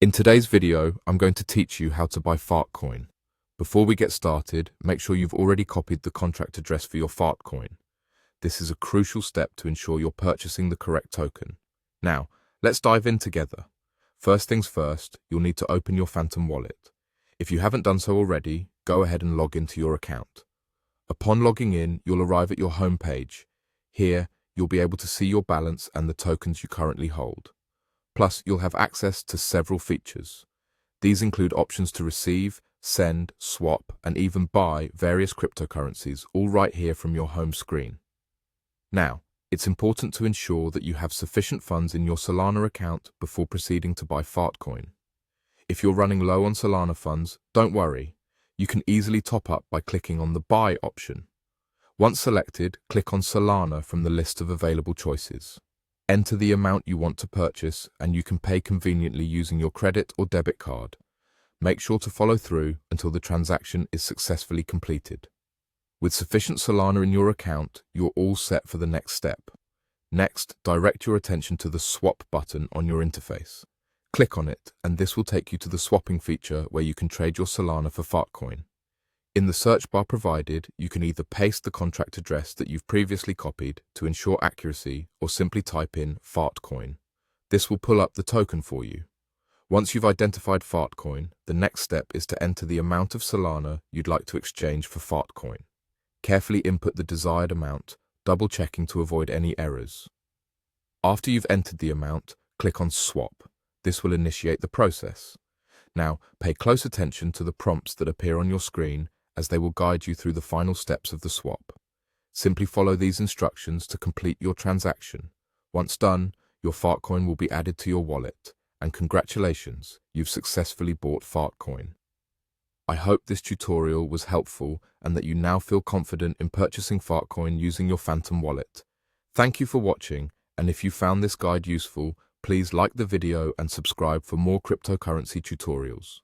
In today's video, I'm going to teach you how to buy Fartcoin. Before we get started, make sure you've already copied the contract address for your Fartcoin. This is a crucial step to ensure you're purchasing the correct token. Now, let's dive in together. First things first, you'll need to open your Phantom wallet. If you haven't done so already, go ahead and log into your account. Upon logging in, you'll arrive at your home page. Here, you'll be able to see your balance and the tokens you currently hold. Plus, you'll have access to several features. These include options to receive, send, swap, and even buy various cryptocurrencies, all right here from your home screen. Now, it's important to ensure that you have sufficient funds in your Solana account before proceeding to buy Fartcoin. If you're running low on Solana funds, don't worry. You can easily top up by clicking on the Buy option. Once selected, click on Solana from the list of available choices. Enter the amount you want to purchase, and you can pay conveniently using your credit or debit card. Make sure to follow through until the transaction is successfully completed. With sufficient Solana in your account, you're all set for the next step. Next, direct your attention to the Swap button on your interface. Click on it, and this will take you to the swapping feature where you can trade your Solana for Fartcoin. In the search bar provided, you can either paste the contract address that you've previously copied to ensure accuracy, or simply type in Fartcoin. This will pull up the token for you. Once you've identified Fartcoin, the next step is to enter the amount of Solana you'd like to exchange for Fartcoin. Carefully input the desired amount, double-checking to avoid any errors. After you've entered the amount, click on Swap. This will initiate the process. Now, pay close attention to the prompts that appear on your screen, as they will guide you through the final steps of the swap. Simply follow these instructions to complete your transaction. Once done, your Fartcoin will be added to your wallet, and congratulations, you've successfully bought Fartcoin. I hope this tutorial was helpful and that you now feel confident in purchasing Fartcoin using your Phantom wallet. Thank you for watching, and if you found this guide useful, please like the video and subscribe for more cryptocurrency tutorials.